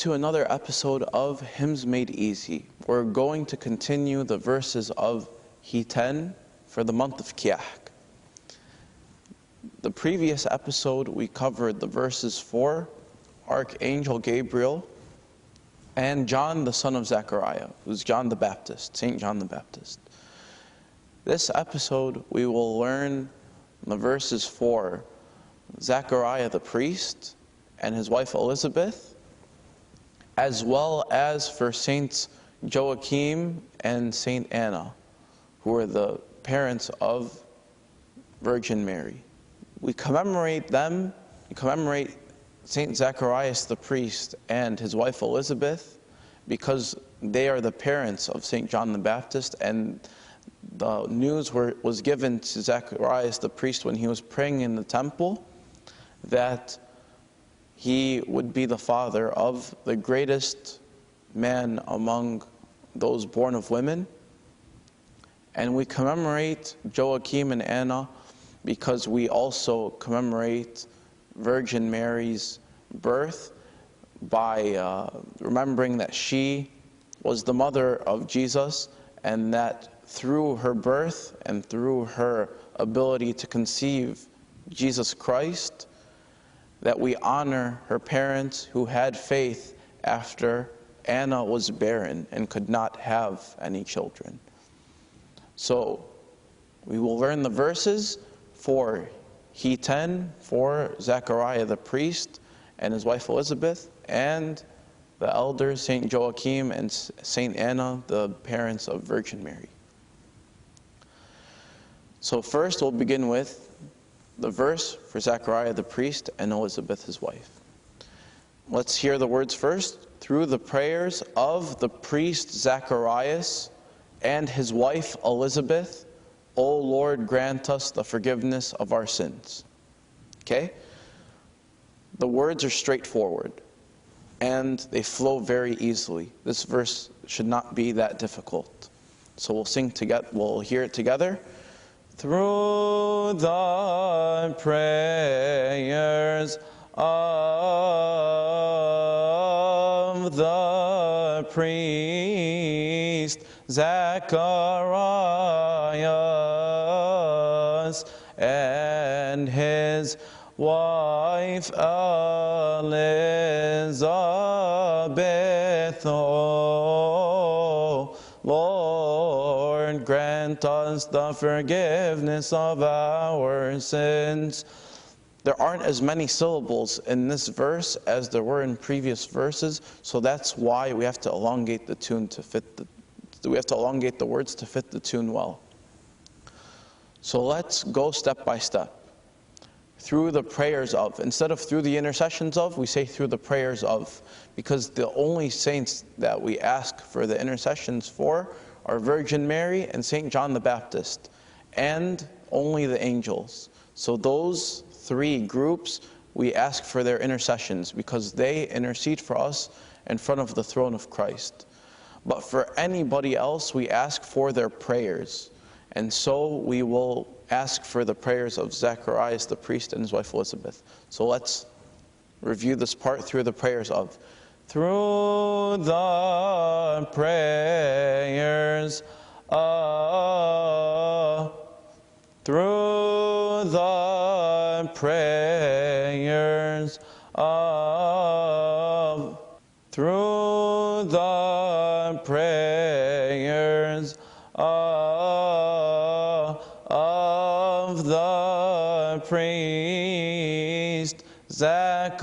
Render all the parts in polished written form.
to another episode of Hymns Made Easy. We're going to continue the verses of Hitenis for the month of Kiahk. The previous episode we covered the verses for Archangel Gabriel and John the son of Zechariah, who's John the Baptist, Saint John the Baptist. This episode we will learn the verses for Zechariah the priest and his wife Elizabeth, as well as for Saints Joachim and Saint Anna, who are the parents of Virgin Mary. We commemorate them, we commemorate Saint Zacharias the priest and his wife Elizabeth because they are the parents of Saint John the Baptist, and the news was given to Zacharias the priest when he was praying in the temple that he would be the father of the greatest man among those born of women. And we commemorate Joachim and Anna because we also commemorate Virgin Mary's birth by remembering that she was the mother of Jesus, and that through her birth and through her ability to conceive Jesus Christ, that we honor her parents who had faith after Anna was barren and could not have any children. So we will learn the verses for Hitenis, for Zechariah the priest and his wife Elizabeth, and the elders, Saint Joachim and Saint Anna, the parents of Virgin Mary. So first we'll begin with the verse for Zechariah the priest and Elizabeth his wife. Let's hear the words first. Through the prayers of the priest Zacharias and his wife Elizabeth, O Lord, grant us the forgiveness of our sins. Okay? The words are straightforward and they flow very easily. This verse should not be that difficult. So we'll sing together, we'll hear it together. Through the prayers of the priest Zacharias and his wife Elizabeth, O Lord, grant us the forgiveness of our sins. There aren't as many syllables in this verse as there were in previous verses, so that's why we have to elongate the tune to fit we have to elongate the words to fit the tune well. So let's go step by step. Through the prayers of. Instead of through the intercessions of, we say through the prayers of, because the only saints that we ask for the intercessions for are Virgin Mary and Saint John the Baptist, and only the angels. So those three groups, we ask for their intercessions because they intercede for us in front of the throne of Christ. But for anybody else, we ask for their prayers. And so we will ask for the prayers of Zacharias the priest and his wife Elizabeth. So let's review this part through the prayers of. Through the prayers of, through the prayers of, through the prayers of the priest Zacharias,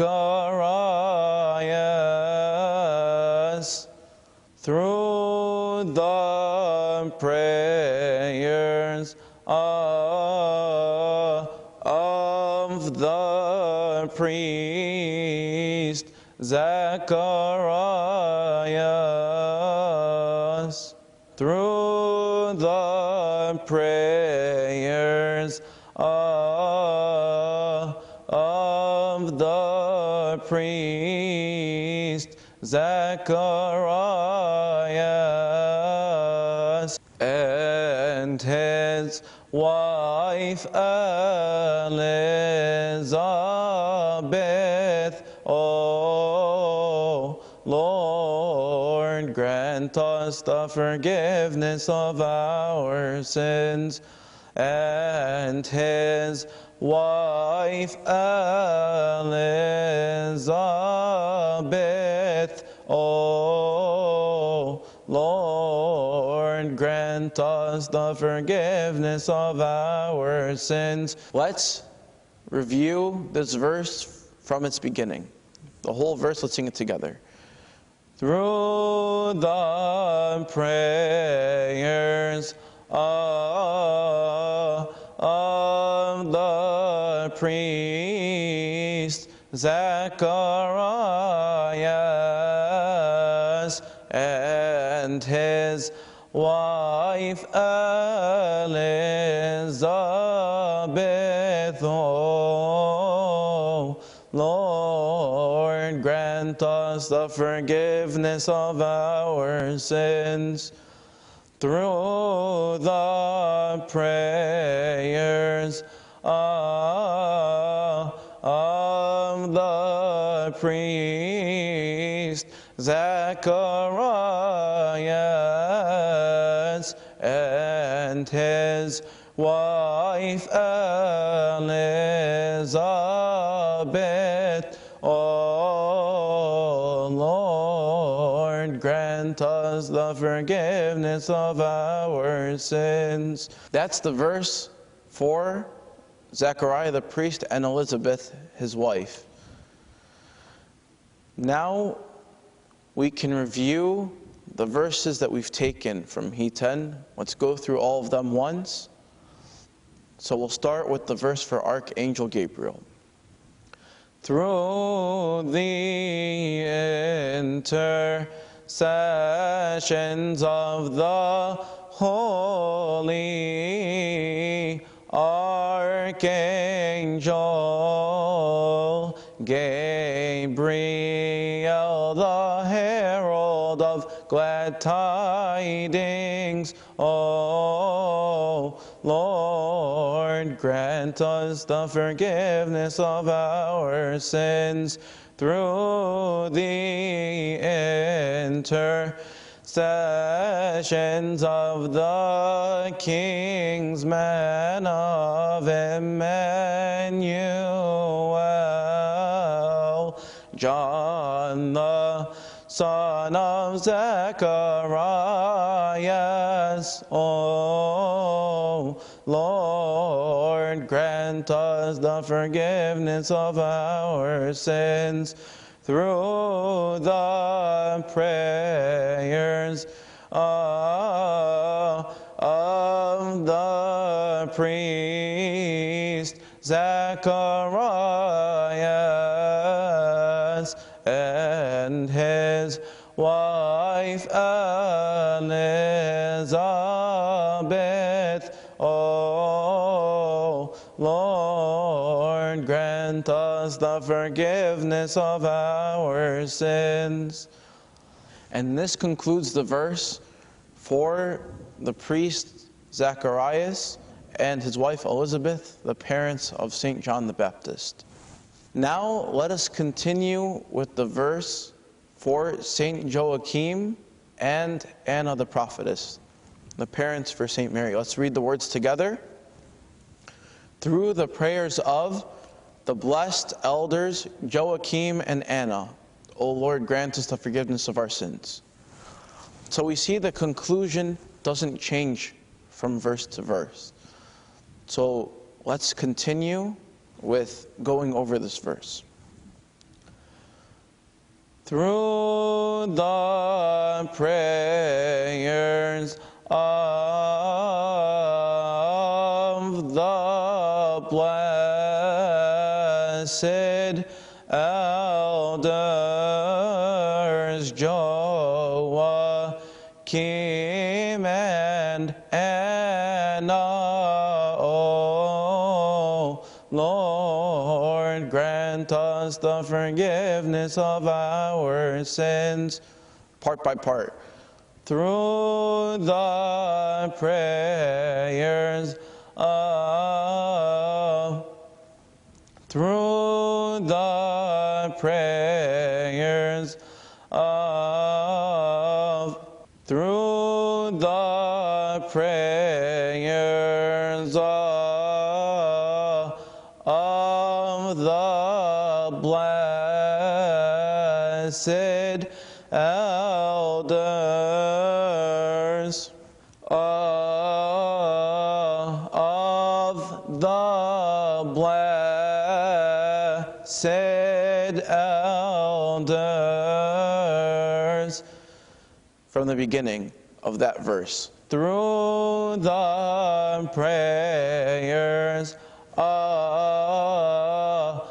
through the prayers of the priest Zacharias, through the prayers of the priest Zacharias and his wife Elizabeth, O Lord. grant us the forgiveness of our sins, and his wife Elizabeth, O Lord, grant us the forgiveness of our sins. Let's review this verse from its beginning. The whole verse, let's sing it together. Through the prayers of the priest Zacharias and his wife Elizabeth, O Lord, grant us the forgiveness of our sins. Through the prayers of the priest Zacharias and his wife Elizabeth, O Lord, grant us the forgiveness of our sins. That's the verse for Zechariah the priest and Elizabeth his wife. Now we can review the verses that we've taken from Hitenis. Let's go through all of them once. So we'll start with the verse for Archangel Gabriel. Through the intercessions of the holy Archangel Gabriel, the herald of glad tidings, O Lord, grant us the forgiveness of our sins through the intercessions of the kings, men of Emmanuel, John the son of Zacharias, O Lord, grant us the forgiveness of our sins through the prayers of the priest Zacharias and his wife Elizabeth, O Lord, grant us the forgiveness of our sins. And this concludes the verse for the priest Zacharias and his wife Elizabeth, the parents of St. John the Baptist. Now let us continue with the verse for St. Joachim and Anna the prophetess, the parents for St. Mary. Let's read the words together. Through the prayers of the blessed elders Joachim and Anna, O Lord, grant us the forgiveness of our sins. So we see the conclusion doesn't change from verse to verse. So let's continue with going over this verse. Through the prayers of the blessed elders Joachim and Anna, O Lord, grant us the forgiveness of our sins. Part by part. Through the prayers of prayers of the blessed elders, of the blessed elders, from the beginning of that verse, through the prayers of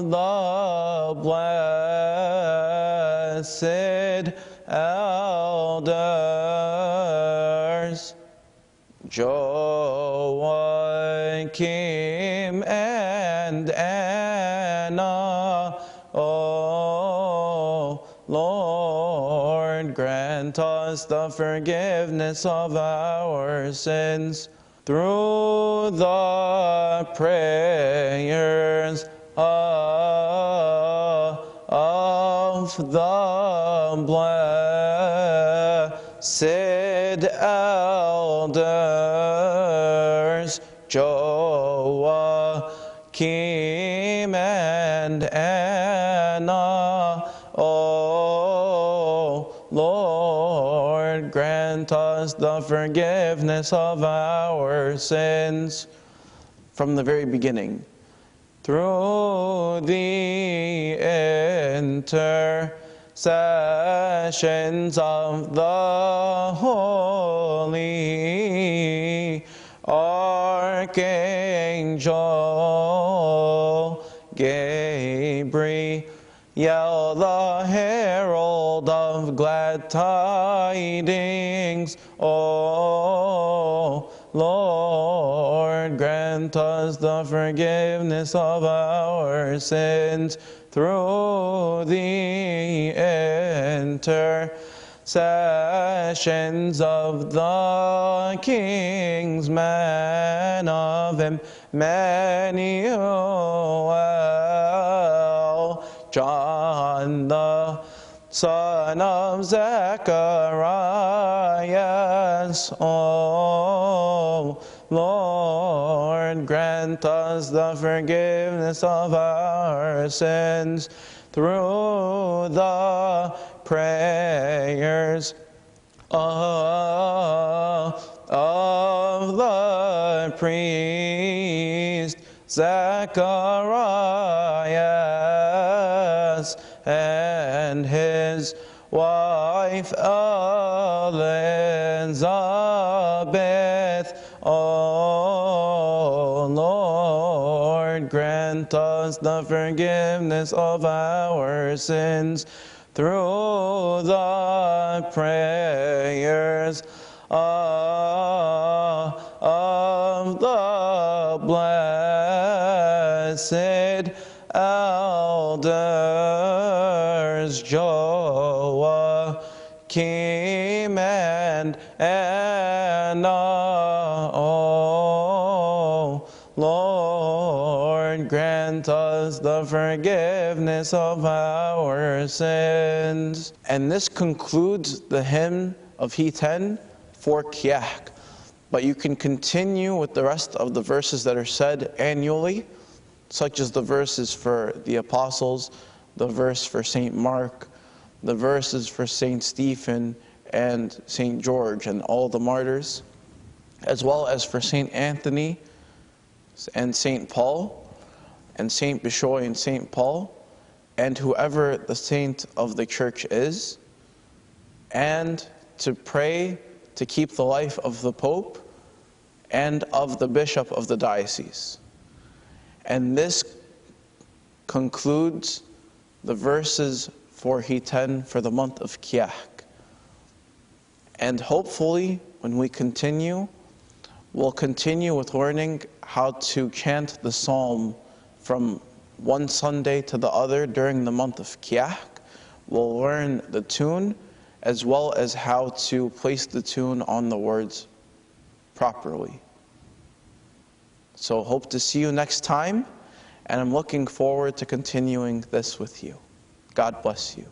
the blessed elders, Joachim and Anna, O Lord, grant us the forgiveness of our sins through the prayers of the blessed elders, Joachim and Anna, O Lord, grant us the forgiveness of our sins from the very beginning, through the intercessions of the holy Archangel Gabriel, the herald of glad tidings, O Lord, grant us the forgiveness of our sins through the intercessions of the kings, man of Emmanuel, John the son of Zacharias, O Lord, grant us the forgiveness of our sins through the prayers of the priest Zacharias and his wife Elizabeth. O Lord, grant us the forgiveness of our sins through the prayers of the blessed elders, Joachim and Anna. O Lord, grant us the forgiveness of our sins. And this concludes the hymn of Hitenis for Kiahk. But you can continue with the rest of the verses that are said annually, such as the verses for the apostles, the verse for St. Mark, the verses for St. Stephen and St. George and all the martyrs, as well as for St. Anthony and St. Paul and St. Bishoy and St. Paul, and whoever the saint of the church is, and to pray to keep the life of the Pope and of the bishop of the diocese. And this concludes the verses for Hitenis for the month of Kiahk. And hopefully, when we continue, we'll continue with learning how to chant the psalm from one Sunday to the other during the month of Kiahk. We'll learn the tune, as well as how to place the tune on the words properly. So hope to see you next time, and I'm looking forward to continuing this with you. God bless you.